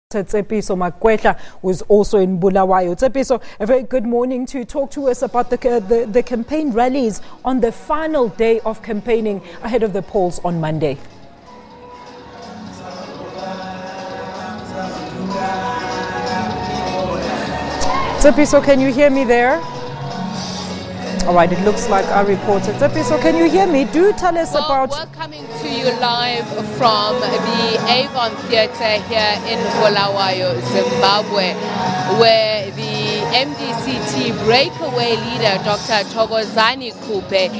Tsepiso Makwetla was also in Bulawayo. Tsepiso, a very good morning to talk to us about the campaign rallies on the final day of campaigning ahead of the polls on Monday. Tsepiso, can you hear me there? All right, it looks like our reporter. Tsepiso, can you hear me? Do tell us about... We're coming to you live from the Avon Theatre here in Bulawayo, Zimbabwe, where the MDCT breakaway leader, Dr. Thokozani Kupe,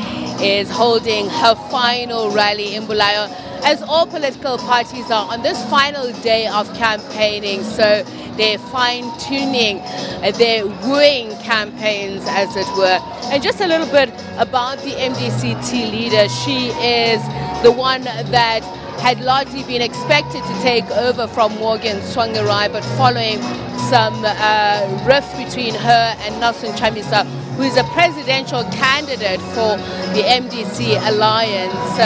is holding her final rally in Bulawayo, as all political parties are on this final day of campaigning. So they're fine-tuning their wooing campaigns, as it were. And just a little bit about the MDCT leader. She is the one that had largely been expected to take over from Morgan Tsvangirai, but following some rift between her and Nelson Chamisa, who is a presidential candidate for the MDC alliance,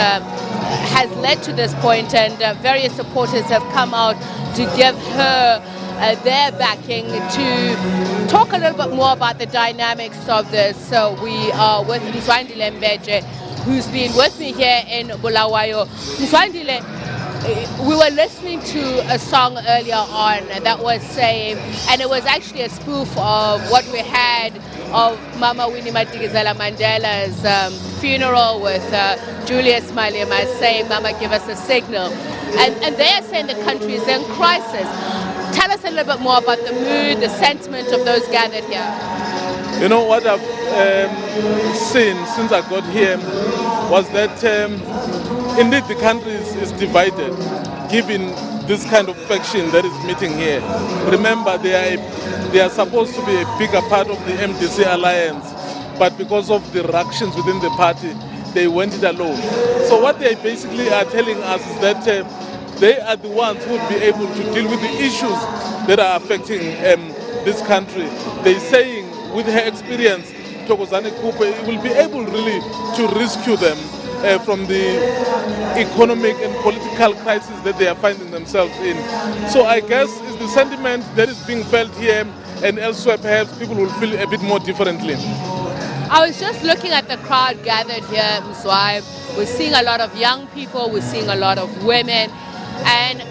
has led to this point, and various supporters have come out to give her their backing to talk a little bit more about the dynamics of this. So we are with Mzwandile Mbeje, who's been with me here in Bulawayo. Mzwandile, we were listening to a song earlier on that was saying, and it was actually a spoof of what we had of Mama Winnie Madikizela Mandela's funeral with Julius Malema saying, "Mama, give us a signal." And they are saying the country is in crisis. Tell us a little bit more about the mood, the sentiment of those gathered here. You know, what I've seen since I got here was that indeed the country is divided, given this kind of faction that is meeting here. Remember, they are supposed to be a bigger part of the MDC alliance, but because of the ructions within the party, they went it alone. So what they basically are telling us is that they are the ones who will be able to deal with the issues that are affecting this country. They're saying with her experience, Thokozani Kupe will be able really to rescue them from the economic and political crisis that they are finding themselves in. So I guess it's the sentiment that is being felt here, and elsewhere perhaps people will feel a bit more differently. I was just looking at the crowd gathered here, Mzwai. We're seeing a lot of young people, we're seeing a lot of women, and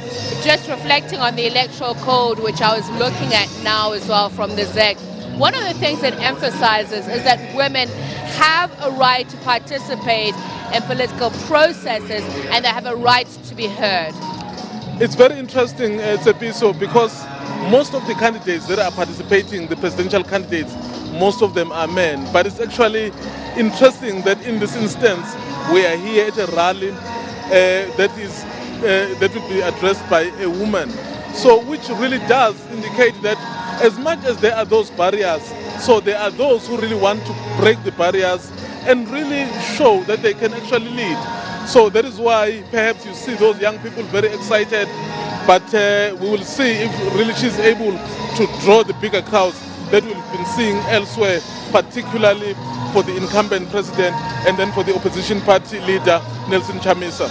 just reflecting on the electoral code, which I was looking at now as well from the ZEC, one of the things it emphasizes is that women have a right to participate in political processes and they have a right to be heard. It's very interesting, Tsepiso, because most of the candidates that are participating, the presidential candidates, most of them are men. But it's actually interesting that in this instance, we are here at a rally that will be addressed by a woman. So which really does indicate that as much as there are those barriers, so there are those who really want to break the barriers and really show that they can actually lead. So that is why perhaps you see those young people very excited, but we will see if really she's able to draw the bigger crowds that we've been seeing elsewhere, particularly for the incumbent president and then for the opposition party leader, Nelson Chamisa.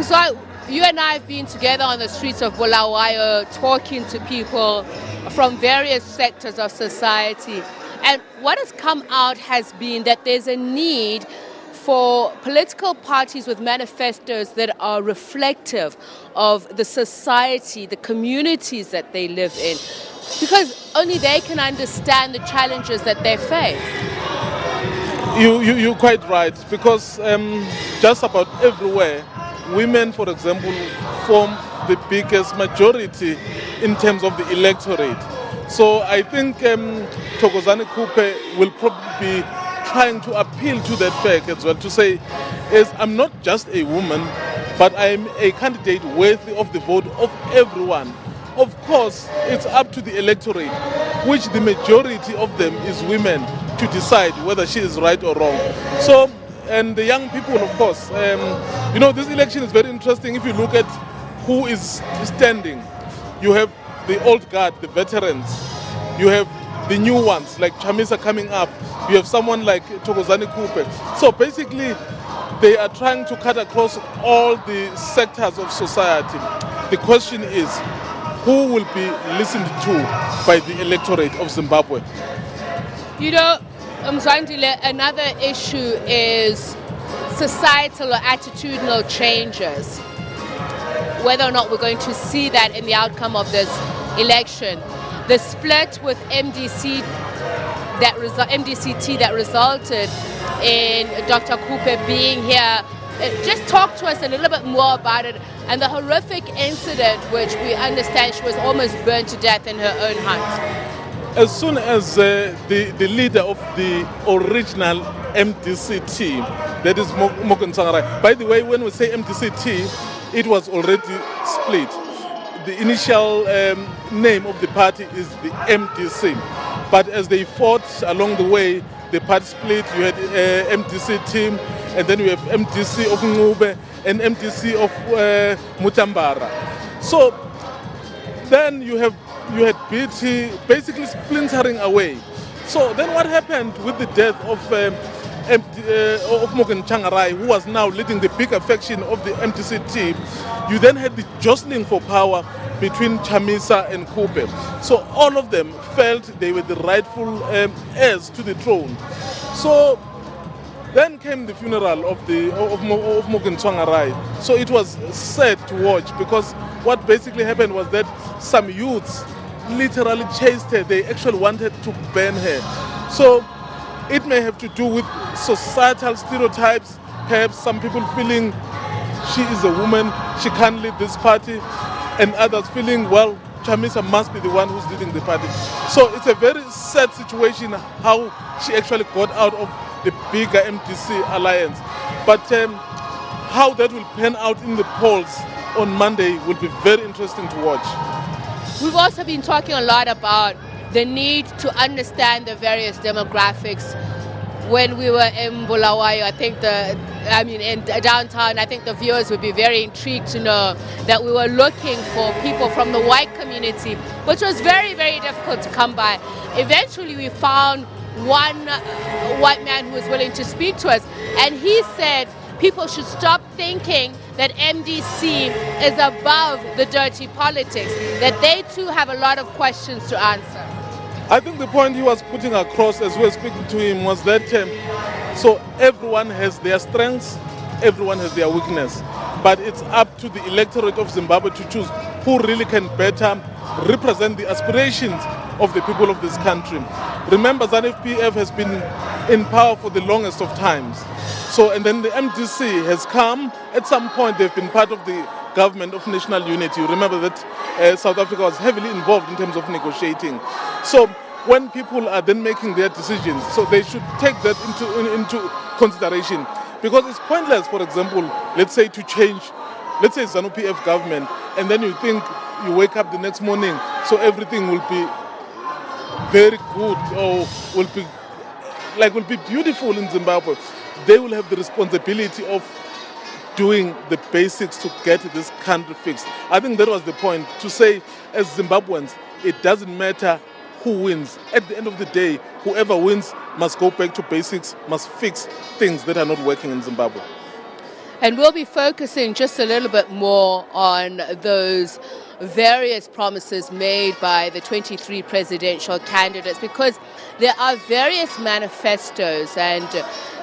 So you and I have been together on the streets of Bulawayo talking to people from various sectors of society. And what has come out has been that there's a need for political parties with manifestos that are reflective of the society, the communities that they live in, because only they can understand the challenges that they face. You're quite right, because just about everywhere, women, for example, form the biggest majority in terms of the electorate. So I think Thokozani Kupe will probably be trying to appeal to that fact as well, to say, I'm not just a woman, but I'm a candidate worthy of the vote of everyone. Of course, it's up to the electorate, which the majority of them is women, to decide whether she is right or wrong. So, and the young people, of course, you know, this election is very interesting. If you look at who is standing, you have the old guard, the veterans, you have the new ones like Chamisa coming up, you have someone like Thokozani Kupe. So basically, they are trying to cut across all the sectors of society. The question is, who will be listened to by the electorate of Zimbabwe. You know, Mzwandile, another issue is societal or attitudinal changes. Whether or not we're going to see that in the outcome of this election. The split with MDCT that resulted in Dr. Cooper being here. Just talk to us a little bit more about it and the horrific incident which we understand she was almost burned to death in her own hut. As soon as the leader of the original MDCT, that is Morgan Tsvangirai. By the way, when we say MDCT, it was already split. The initial name of the party is the MDC. But as they fought along the way, the party split. You had MDC team, and then you have MDC of Ngube and MDC of Mutambara. So then you had BT basically splintering away. So then what happened with the death of Morgan Tsvangirai, who was now leading the bigger faction of the MDC team? You then had the jostling for power between Chamisa and Cooper. So all of them felt they were the rightful heirs to the throne. So then came the funeral of Morgan Tsvangirai. So it was sad to watch, because what basically happened was that some youths literally chased her. They actually wanted to burn her. So it may have to do with societal stereotypes, perhaps some people feeling she is a woman, she can't lead this party, and others feeling, well, Chamisa must be the one who's leading the party. So it's a very sad situation how she actually got out of the bigger MDC alliance. But how that will pan out in the polls on Monday will be very interesting to watch. We've also been talking a lot about the need to understand the various demographics. When we were in Bulawayo, in downtown, I think the viewers would be very intrigued to know that we were looking for people from the white community, which was very, very difficult to come by. Eventually, we found one white man who was willing to speak to us, and he said people should stop thinking that MDC is above the dirty politics, that they too have a lot of questions to answer. I think the point he was putting across as we were speaking to him was that so everyone has their strengths, everyone has their weakness, but it's up to the electorate of Zimbabwe to choose who really can better represent the aspirations of the people of this country. Remember, ZANU-PF has been in power for the longest of times. So, and then the MDC has come. At some point, they've been part of the government of national unity. You remember that South Africa was heavily involved in terms of negotiating. So when people are then making their decisions, so they should take that into consideration. Because it's pointless, for example, let's say to change, let's say ZANU-PF government, and then you think you wake up the next morning, so everything will be very good or will be beautiful in Zimbabwe. They will have the responsibility of doing the basics to get this country fixed. I think that was the point, to say as Zimbabweans, it doesn't matter who wins. At the end of the day, whoever wins must go back to basics, must fix things that are not working in Zimbabwe. And we'll be focusing just a little bit more on those various promises made by the 23 presidential candidates, because there are various manifestos, and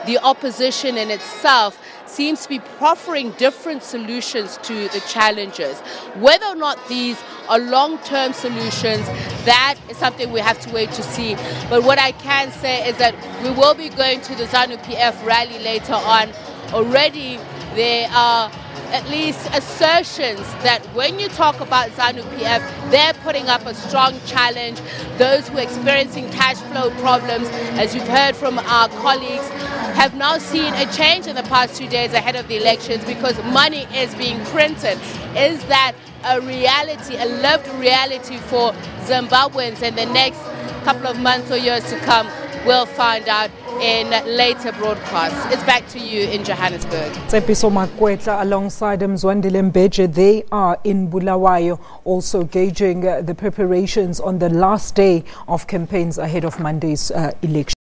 the opposition in itself seems to be proffering different solutions to the challenges. Whether or not these are long-term solutions, that is something we have to wait to see. But what I can say is that we will be going to the ZANU-PF rally later on. Already there are at least assertions that when you talk about ZANU-PF, they're putting up a strong challenge. Those who are experiencing cash flow problems, as you've heard from our colleagues, have now seen a change in the past 2 days ahead of the elections because money is being printed. Is that a reality, a lived reality for Zimbabweans in the next couple of months or years to come? We'll find out in later broadcasts. It's back to you in Johannesburg. Tsepiso Makwetla alongside Mzwandile Mbeje, they are in Bulawayo, also gauging the preparations on the last day of campaigns ahead of Monday's election.